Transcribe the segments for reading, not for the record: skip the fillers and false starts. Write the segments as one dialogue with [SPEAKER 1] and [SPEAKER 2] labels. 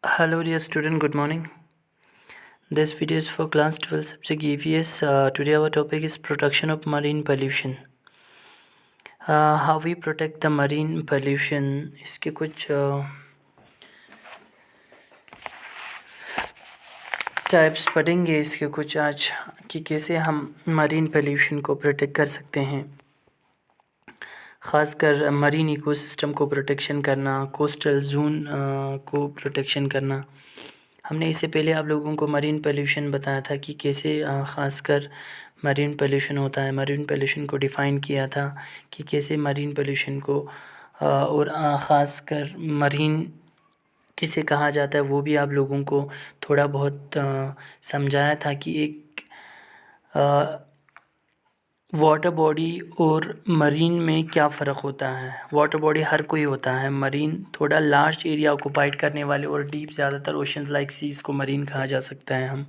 [SPEAKER 1] Hello dear student, good morning. This video is for class 12 subject EVS. Today our topic is protection of marine pollution. How we protect the marine pollution. इसके कुछ types पढ़ेंगे इसके कुछ आज कि कैसे हम मरीन पोल्यूशन को प्रोटेक्ट कर सकते हैं। ख़ासकर मरीन इकोसिस्टम को प्रोटेक्शन करना, कोस्टल जोन को प्रोटेक्शन करना। हमने इससे पहले आप लोगों को मरीन पोल्यूशन बताया था कि कैसे ख़ासकर मरीन पोल्यूशन होता है। मरीन पोल्यूशन को डिफ़ाइन किया था कि कैसे मरीन पोल्यूशन को और ख़ासकर मरीन किसे कहा जाता है वो भी आप लोगों को थोड़ा बहुत समझाया था कि एक वाटर बॉडी और मरीन में क्या फ़र्क होता है। वाटर बॉडी हर कोई होता है, मरीन थोड़ा लार्ज एरिया ऑक्यूपाइड करने वाले और डीप ज़्यादातर ओशंस लाइक सीज़ को मरीन कहा जा सकता है हम,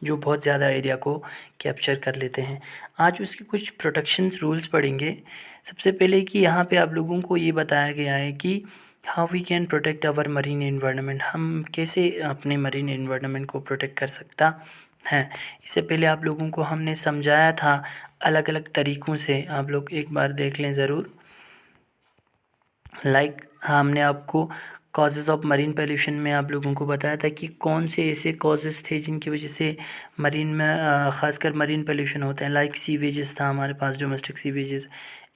[SPEAKER 1] जो बहुत ज़्यादा एरिया को कैप्चर कर लेते हैं। आज उसके कुछ प्रोटेक्शन रूल्स पढ़ेंगे। सबसे पहले कि यहाँ पे आप लोगों को ये बताया गया है कि how we can protect our marine environment, हम कैसे अपने मरीन एनवायरनमेंट को प्रोटेक्ट कर सकता है। इससे पहले आप लोगों को हमने समझाया था अलग अलग तरीक़ों से, आप लोग एक बार देख लें ज़रूर। हमने आपको कॉजेज़ ऑफ मरीन पोल्यूशन में आप लोगों को बताया था कि कौन से ऐसे कॉजेज़ थे जिनकी वजह से मरीन में ख़ासकर मरीन पोल्यूशन होते हैं। लाइक सीवेजेस था हमारे पास, डोमेस्टिक सीवेजेस,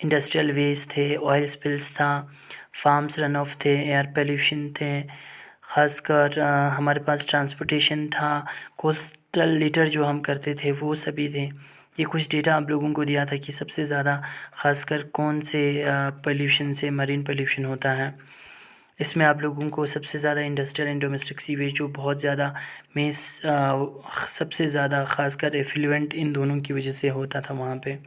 [SPEAKER 1] इंडस्ट्रियल वेस्ट थे, ऑयल स्पिल्स था, फार्म्स रन ऑफ थे, एयर पोल्यूशन थे, ख़ासकर हमारे पास ट्रांसपोर्टेशन था, कोस्टल लिटर जो हम करते थे वो सभी थे। ये कुछ डेटा आप लोगों को दिया था कि सबसे ज़्यादा ख़ासकर कौन से पोल्यूशन से मरीन पोल्यूशन होता है। इसमें आप लोगों को सबसे ज़्यादा इंडस्ट्रियल एंड डोमेस्टिक सीवेज जो बहुत ज़्यादा सबसे ज़्यादा ख़ासकर एफ्लुएंट इन दोनों की वजह से होता था वहाँ पे।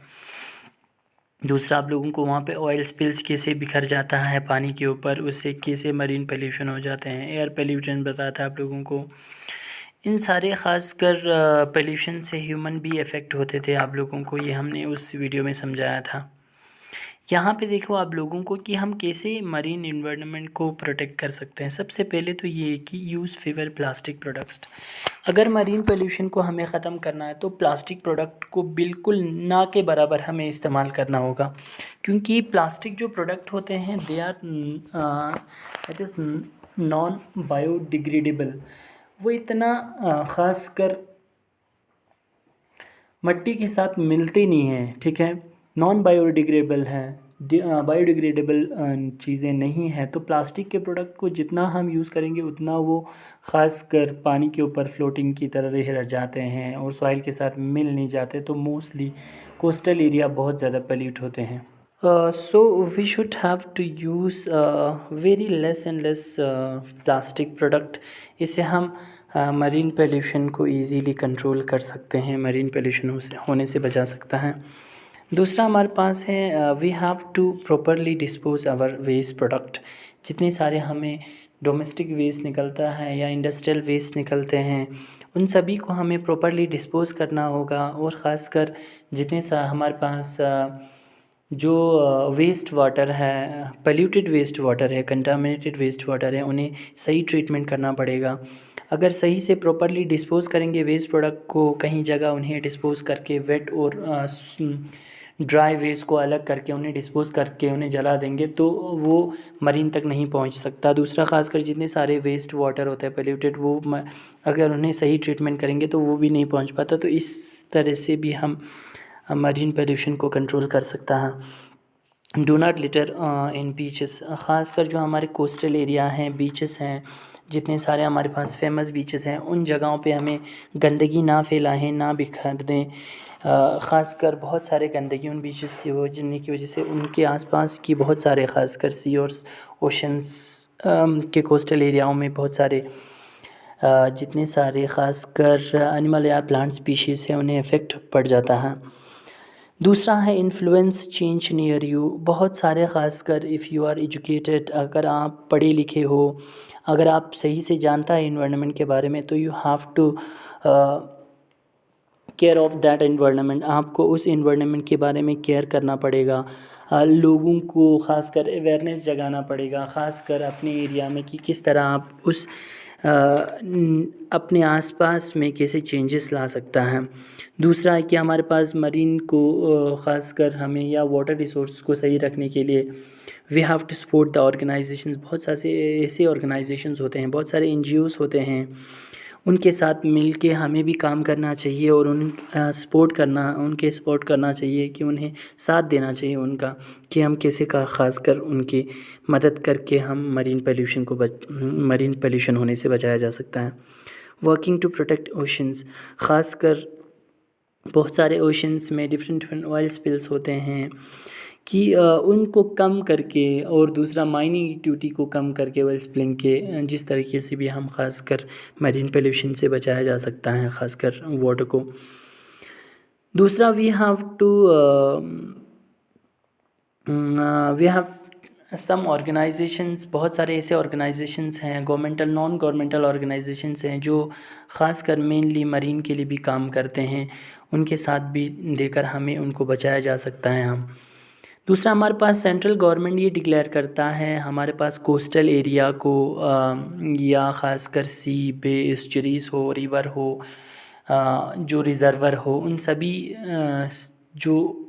[SPEAKER 1] दूसरा आप लोगों को वहाँ पे ऑयल स्पिल्स कैसे बिखर जाता है पानी के ऊपर, उससे कैसे मरीन पोल्यूशन हो जाते हैं। एयर पोल्यूशन बताया था आप लोगों को। इन सारे ख़ासकर पोल्यूशन से ह्यूमन भी अफेक्ट होते थे आप लोगों को, ये हमने उस वीडियो में समझाया था। यहाँ पे देखो आप लोगों को कि हम कैसे मरीन एनवायरनमेंट को प्रोटेक्ट कर सकते हैं। सबसे पहले तो ये कि यूज़ फेवर प्लास्टिक प्रोडक्ट्स। अगर मरीन पोल्यूशन को हमें ख़त्म करना है तो प्लास्टिक प्रोडक्ट को बिल्कुल ना के बराबर हमें इस्तेमाल करना होगा, क्योंकि प्लास्टिक जो प्रोडक्ट होते हैं they are it is non biodegradable. वो इतना ख़ासकर मिट्टी के साथ मिलते नहीं हैं, ठीक है, नॉन बायोडिग्रेडेबल हैं, बायोडिग्रेडेबल चीज़ें नहीं हैं। तो प्लास्टिक के प्रोडक्ट को जितना हम यूज़ करेंगे उतना वो ख़ासकर पानी के ऊपर फ्लोटिंग की तरह रह जाते हैं और सॉइल के साथ मिल नहीं जाते। तो मोस्टली कोस्टल एरिया बहुत ज़्यादा पोल्यूट होते हैं। So we should have to use very less and less plastic product. इससे हम मरीन पोल्यूशन को इजीली कंट्रोल कर सकते हैं, मरीन पोल्यूशन होने से बचा सकता है। दूसरा हमारे पास है we have to properly dispose our waste product. जितने सारे हमें डोमेस्टिक वेस्ट निकलता है या इंडस्ट्रियल वेस्ट निकलते हैं उन सभी को हमें प्रॉपरली डिस्पोज करना होगा। और ख़ासकर जितने हमारे पास जो वेस्ट वाटर है, पोल्यूटेड वेस्ट वाटर है, कंटामिनेटेड वेस्ट वाटर है, उन्हें सही ट्रीटमेंट करना पड़ेगा। अगर सही से प्रॉपरली डिस्पोज़ करेंगे वेस्ट प्रोडक्ट को, कहीं जगह उन्हें डिस्पोज़ करके वेट और ड्राई वेस्ट को अलग करके उन्हें डिस्पोज़ करके उन्हें जला देंगे तो वो मरीन तक नहीं पहुंच सकता। दूसरा ख़ासकर जितने सारे वेस्ट वाटर होते हैं पोल्यूटेड, वो अगर उन्हें सही ट्रीटमेंट करेंगे तो वो भी नहीं पहुंच पाता। तो इस तरह से भी हम मरीन पोल्यूशन को कंट्रोल कर सकता है। Do not litre in beaches. ख़ासकर जो हमारे कोस्टल एरिया हैं, बीचेस हैं, जितने सारे हमारे पास फेमस बीचेस हैं उन जगहों पे हमें गंदगी ना फैलाएं, ना बिखेर दें। ख़ासकर बहुत सारे गंदगी उन बीचेस की वजह से उनके आसपास की बहुत सारे ख़ासकर सी और ओशंस के कोस्टल एरियाओं में बहुत सारे जितने सारे ख़ासकर एनिमल या प्लांट स्पीशीज़ हैं उन्हें इफ़ेक्ट पड़ जाता है। दूसरा है इन्फ्लुएंस चेंज नियर यू। बहुत सारे ख़ासकर इफ़ यू आर एजुकेटेड, अगर आप पढ़े लिखे हो, अगर आप सही से जानता है इन्वायरमेंट के बारे में, तो you have to care of that environment. आपको उस इन्वायरमेंट के बारे में केयर करना पड़ेगा। लोगों को ख़ासकर अवेयरनेस जगाना पड़ेगा, ख़ासकर अपने एरिया में कि किस तरह आप उस अपने आसपास में कैसे चेंजेस ला सकता है। दूसरा है कि हमारे पास मरीन को ख़ासकर हमें या वाटर रिसोर्स को सही रखने के लिए we have to support the organisations. बहुत सारे ऐसे ऑर्गेनाइजेशंस होते हैं, बहुत सारे एनजीओज़ होते हैं, उनके साथ मिल के हमें भी काम करना चाहिए और उनके सपोर्ट करना चाहिए कि उन्हें साथ देना चाहिए उनका, कि हम कैसे का ख़ासकर उनकी मदद करके हम मरीन पोल्यूशन होने से बचाया जा सकता है। वर्किंग टू प्रोटेक्ट ओशंस, ख़ासकर बहुत सारे ओशंस में डिफरेंट ऑयल स्पिल्स होते हैं कि उनको कम करके और दूसरा माइनिंग एक्टिविटी को कम करके ऑयल स्पिलिंग के जिस तरीके से भी हम ख़ासकर मरीन पोल्यूशन से बचाया जा सकता है ख़ासकर वाटर को। दूसरा वी हैव सम ऑर्गेनाइजेशंस, बहुत सारे ऐसे ऑर्गेनाइजेशंस हैं, गवर्नमेंटल नॉन गवर्नमेंटल ऑर्गेनाइजेशंस हैं जो ख़ासकर मेनली मरीन के लिए भी काम करते हैं, उनके साथ भी देकर हमें उनको बचाया जा सकता है हम। दूसरा हमारे पास सेंट्रल गवर्नमेंट ये डिक्लेयर करता है हमारे पास कोस्टल एरिया को या ख़ासकर सी बे एस्चुरीज़ हो, रिवर हो, जो रिज़र्वर हो, उन सभी जो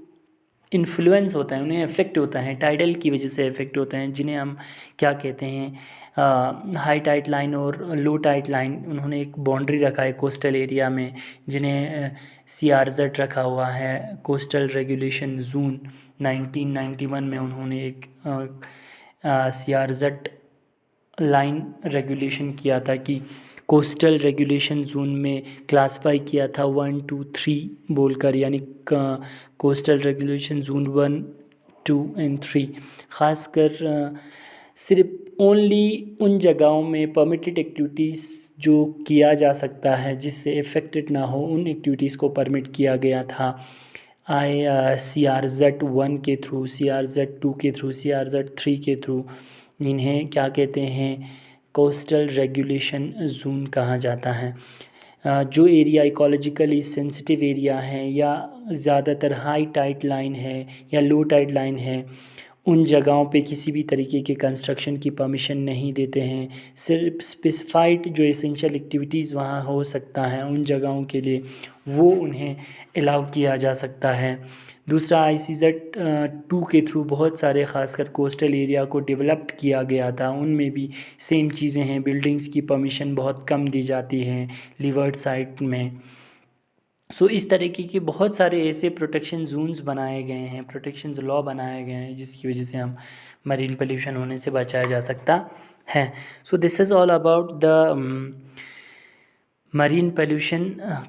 [SPEAKER 1] इन्फ्लुएंस होता है, उन्हें इफ़ेक्ट होता है, टाइडल की वजह से इफ़ेक्ट होते हैं, जिन्हें हम क्या कहते हैं हाई टाइड लाइन और लो टाइड लाइन। उन्होंने एक बाउंड्री रखा है कोस्टल एरिया में, जिन्हें CRZ रखा हुआ है, कोस्टल रेगुलेशन जोन। 1991 में उन्होंने एक CRZ लाइन रेगुलेशन किया था कि कोस्टल रेगुलेशन जोन में क्लासिफाई किया था 1, 2, 3 बोलकर, यानी कोस्टल रेगुलेशन जोन 1, 2 एंड 3 ख़ासकर सिर्फ ओनली उन जगहों में परमिटेड एक्टिविटीज़ जो किया जा सकता है जिससे इफ़ेक्टेड ना हो, उन एक्टिविटीज़ को परमिट किया गया था CRZ 1 के थ्रू, CRZ 2 के थ्रू, CRZ 3 के थ्रू। इन्हें क्या कहते हैं, कोस्टल रेगुलेशन जोन कहा जाता है। जो एरिया इकोलॉजिकली सेंसिटिव एरिया है या ज़्यादातर हाई टाइड लाइन है या लो टाइड लाइन है, उन जगहों पे किसी भी तरीके के कंस्ट्रक्शन की परमिशन नहीं देते हैं। सिर्फ स्पेसिफाइड जो एसेंशियल एक्टिविटीज़ वहाँ हो सकता है उन जगहों के लिए वो उन्हें अलाउ किया जा सकता है। दूसरा ICZ 2 के थ्रू बहुत सारे ख़ासकर कोस्टल एरिया को डेवलप्ड किया गया था, उनमें भी सेम चीज़ें हैं, बिल्डिंग्स की परमिशन बहुत कम दी जाती है लीवर्ड साइट में। सो इस तरीके के बहुत सारे ऐसे प्रोटेक्शन जोन्स बनाए गए हैं, प्रोटेक्शन लॉ बनाए गए हैं, जिसकी वजह से हम मरीन पोल्यूशन होने से बचाया जा सकता है। So this is all about the marine pollution.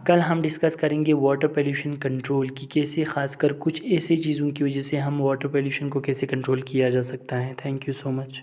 [SPEAKER 1] कल हम डिस्कस करेंगे वाटर पोल्यूशन कंट्रोल की, कैसे ख़ासकर कुछ ऐसी चीज़ों की वजह से हम वाटर पोल्यूशन को कैसे कंट्रोल किया जा सकता है। Thank you so much.